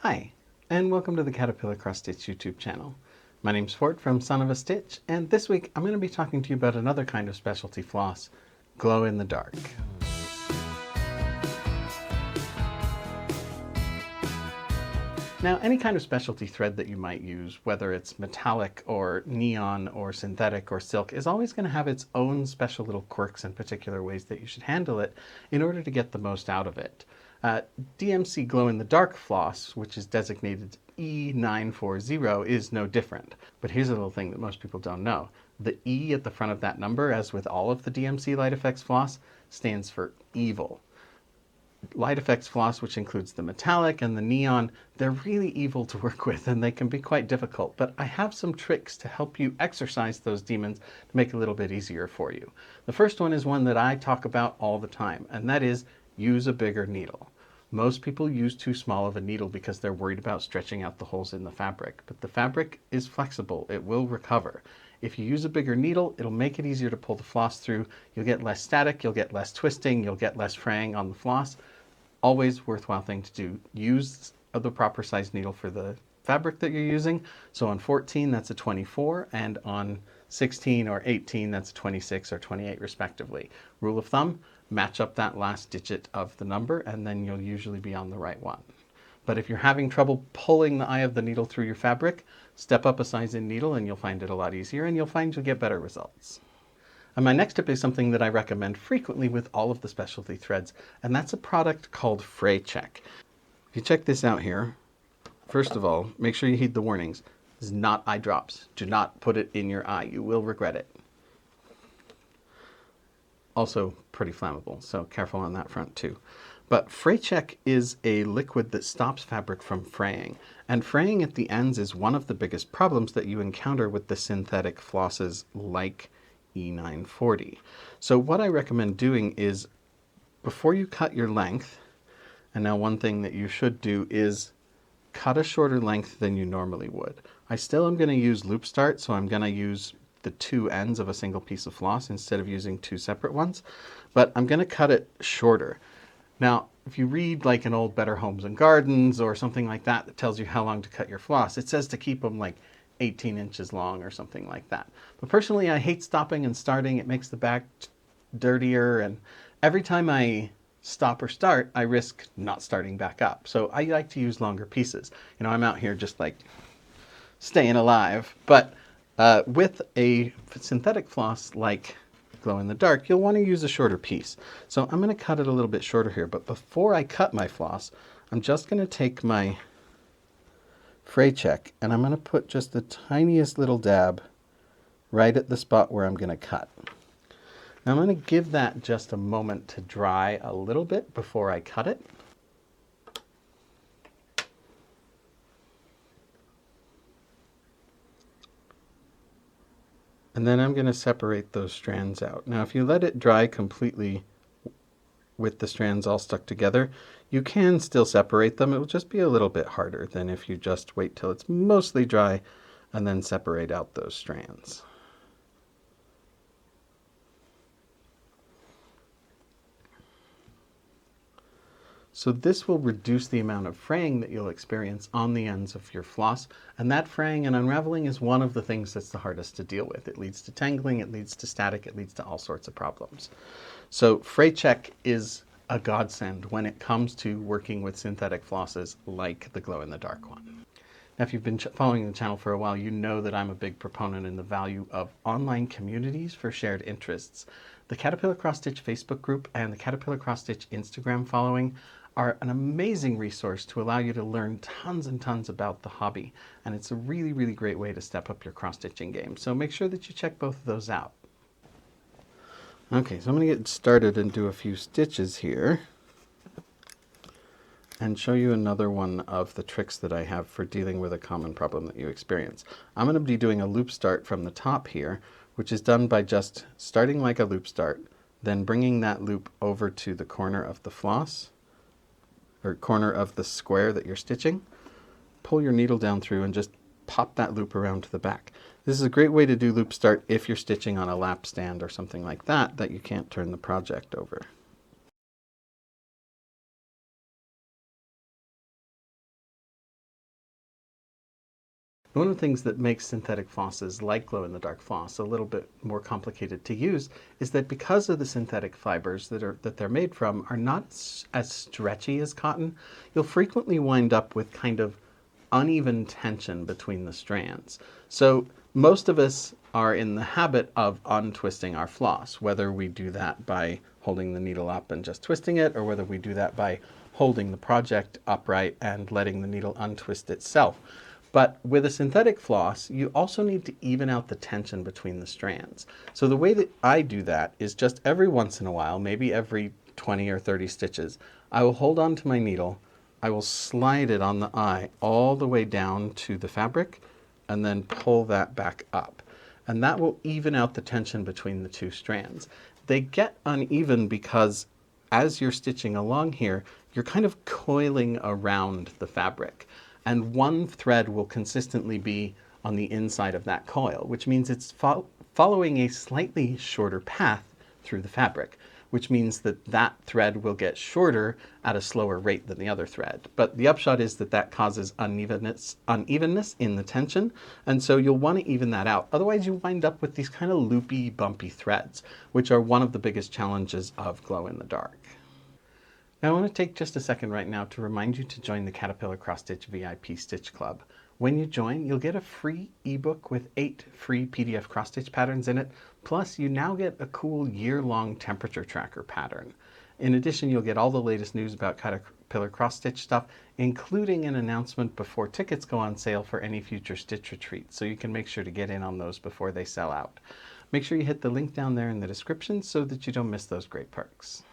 Hi, and welcome to the Caterpillar Cross Stitch YouTube channel. My name's Fort from Son of a Stitch, and this week I'm going to be talking to you about another kind of specialty floss, glow in the dark. Now, any kind of specialty thread that you might use, whether it's metallic or neon or synthetic or silk, is always going to have its own special little quirks and particular ways that you should handle it in order to get the most out of it. DMC glow-in-the-dark floss, which is designated E940, is no different. But here's a little thing that most people don't know. The E at the front of that number, as with all of the DMC Light Effects floss, stands for evil. Light Effects floss, which includes the metallic and the neon, they're really evil to work with and they can be quite difficult, but I have some tricks to help you exorcise those demons to make it a little bit easier for you. The first one is one that I talk about all the time, and that is use a bigger needle. Most people use too small of a needle because they're worried about stretching out the holes in the fabric, but the fabric is flexible. It will recover. If you use a bigger needle, it'll make it easier to pull the floss through. You'll get less static, you'll get less twisting, you'll get less fraying on the floss. Always worthwhile thing to do. Use the proper size needle for the fabric that you're using. So on 14, that's a 24, and on 16 or 18, that's a 26 or 28 respectively. Rule of thumb, match up that last digit of the number, and then you'll usually be on the right one. But if you're having trouble pulling the eye of the needle through your fabric, step up a size in needle and you'll find it a lot easier, and you'll find you'll get better results. And my next tip is something that I recommend frequently with all of the specialty threads, and that's a product called Fray Check. If you check this out here, first of all, make sure you heed the warnings. This is not eye drops. Do not put it in your eye. You will regret it. Also pretty flammable, so careful on that front too. But Fray Check is a liquid that stops fabric from fraying, and fraying at the ends is one of the biggest problems that you encounter with the synthetic flosses like E940. So what I recommend doing is, before you cut your length, and now one thing that you should do is cut a shorter length than you normally would. I still am going to use loop start, so I'm going to use the two ends of a single piece of floss instead of using two separate ones, but I'm going to cut it shorter. Now, if you read like an old Better Homes and Gardens or something like that that tells you how long to cut your floss, it says to keep them like 18 inches long or something like that. But personally, I hate stopping and starting. It makes the back dirtier, and every time I stop or start, I risk not starting back up. So I like to use longer pieces. You know, I'm out here just like staying alive. But with a synthetic floss like glow in the dark, you'll want to use a shorter piece. So I'm going to cut it a little bit shorter here. But before I cut my floss, I'm just going to take my Fray Check, and I'm going to put just the tiniest little dab right at the spot where I'm going to cut. Now I'm going to give that just a moment to dry a little bit before I cut it. And then I'm going to separate those strands out. Now if you let it dry completely with the strands all stuck together, you can still separate them. It will just be a little bit harder than if you just wait till it's mostly dry and then separate out those strands. So this will reduce the amount of fraying that you'll experience on the ends of your floss, and that fraying and unraveling is one of the things that's the hardest to deal with. It leads to tangling, it leads to static, it leads to all sorts of problems. So Fray Check is a godsend when it comes to working with synthetic flosses like the glow-in-the-dark one. Now, if you've been following the channel for a while, you know that I'm a big proponent in the value of online communities for shared interests. The Caterpillar Cross Stitch Facebook group and the Caterpillar Cross Stitch Instagram following are an amazing resource to allow you to learn tons and tons about the hobby. And it's a really, really great way to step up your cross-stitching game. So make sure that you check both of those out. Okay, so I'm going to get started and do a few stitches here and show you another one of the tricks that I have for dealing with a common problem that you experience. I'm going to be doing a loop start from the top here, which is done by just starting like a loop start, then bringing that loop over to the corner of the floss, or corner of the square that you're stitching. Pull your needle down through and just pop that loop around to the back. This is a great way to do loop start if you're stitching on a lap stand or something like that you can't turn the project over. One of the things that makes synthetic flosses like glow-in-the-dark floss a little bit more complicated to use is that because of the synthetic fibers that they're made from are not as stretchy as cotton, you'll frequently wind up with kind of uneven tension between the strands. So most of us are in the habit of untwisting our floss, whether we do that by holding the needle up and just twisting it, or whether we do that by holding the project upright and letting the needle untwist itself. But with a synthetic floss, you also need to even out the tension between the strands. So the way that I do that is just every once in a while, maybe every 20 or 30 stitches, I will hold on to my needle, I will slide it on the eye all the way down to the fabric, and then pull that back up. And that will even out the tension between the two strands. They get uneven because as you're stitching along here, you're kind of coiling around the fabric. And one thread will consistently be on the inside of that coil, which means it's following a slightly shorter path through the fabric, which means that that thread will get shorter at a slower rate than the other thread. But the upshot is that that causes unevenness in the tension, and so you'll want to even that out. Otherwise you wind up with these kind of loopy, bumpy threads, which are one of the biggest challenges of glow-in-the-dark. Now I want to take just a second right now to remind you to join the Caterpillar Cross Stitch VIP Stitch Club. When you join, you'll get a free ebook with 8 free PDF cross stitch patterns in it, plus you now get a cool year-long temperature tracker pattern. In addition, you'll get all the latest news about Caterpillar cross stitch stuff, including an announcement before tickets go on sale for any future stitch retreats, so you can make sure to get in on those before they sell out. Make sure you hit the link down there in the description so that you don't miss those great perks.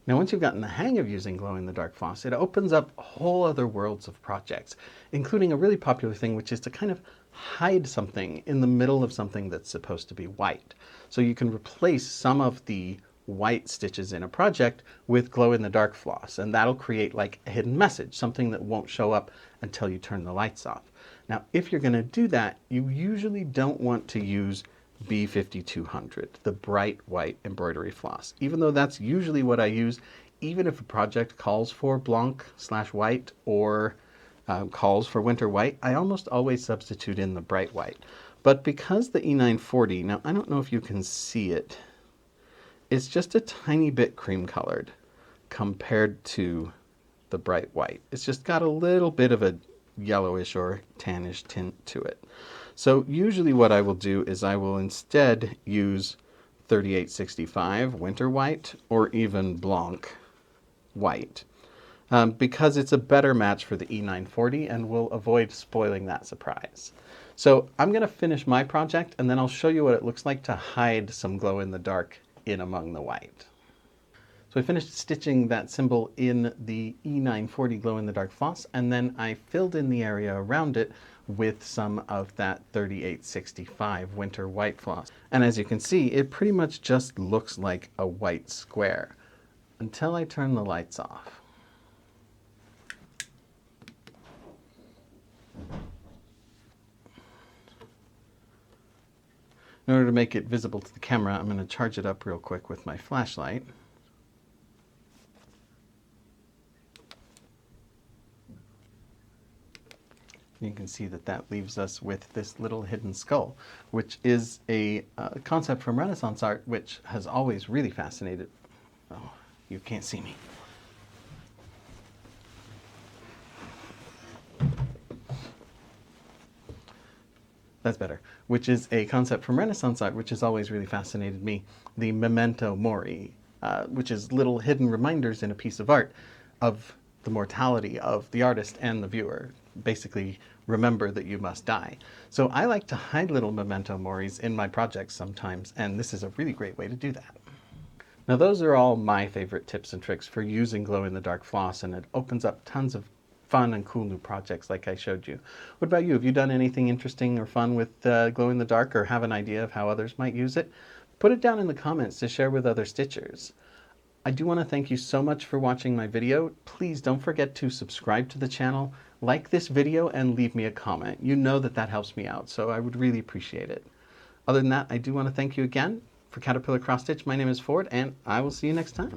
Now, once you've gotten the hang of using glow-in-the-dark floss, it opens up whole other worlds of projects, including a really popular thing, which is to kind of hide something in the middle of something that's supposed to be white. So you can replace some of the white stitches in a project with glow-in-the-dark floss, and that'll create like a hidden message, something that won't show up until you turn the lights off. Now, if you're going to do that, you usually don't want to use B5200, the bright white embroidery floss. Even though that's usually what I use, even if a project calls for blanc/white or calls for winter white, I almost always substitute in the bright white. But because the E940, now I don't know if you can see it, it's just a tiny bit cream colored compared to the bright white. It's just got a little bit of a yellowish or tannish tint to it. So usually what I will do is I will instead use 3865 winter white or even blanc white because it's a better match for the E940 and will avoid spoiling that surprise. So I'm going to finish my project and then I'll show you what it looks like to hide some glow in the dark in among the white. So I finished stitching that symbol in the E940 glow-in-the-dark floss, and then I filled in the area around it with some of that 3865 winter white floss. And as you can see, it pretty much just looks like a white square until I turn the lights off. In order to make it visible to the camera, I'm going to charge it up real quick with my flashlight. You can see that that leaves us with this little hidden skull, which is a concept from Renaissance art, which has always really fascinated. Oh, you can't see me. That's better. Which is a concept from Renaissance art, which has always really fascinated me. The memento mori, which is little hidden reminders in a piece of art of the mortality of the artist and the viewer. Basically, remember that you must die. So I like to hide little memento moris in my projects sometimes, and this is a really great way to do that. Now those are all my favorite tips and tricks for using glow-in-the-dark floss, and it opens up tons of fun and cool new projects like I showed you. What about you? Have you done anything interesting or fun with glow-in-the-dark, or have an idea of how others might use it? Put it down in the comments to share with other stitchers. I do want to thank you so much for watching my video. Please don't forget to subscribe to the channel, like this video, and leave me a comment. You know that that helps me out, so I would really appreciate it. Other than that, I do want to thank you again. For Caterpillar Cross Stitch, my name is Ford, and I will see you next time.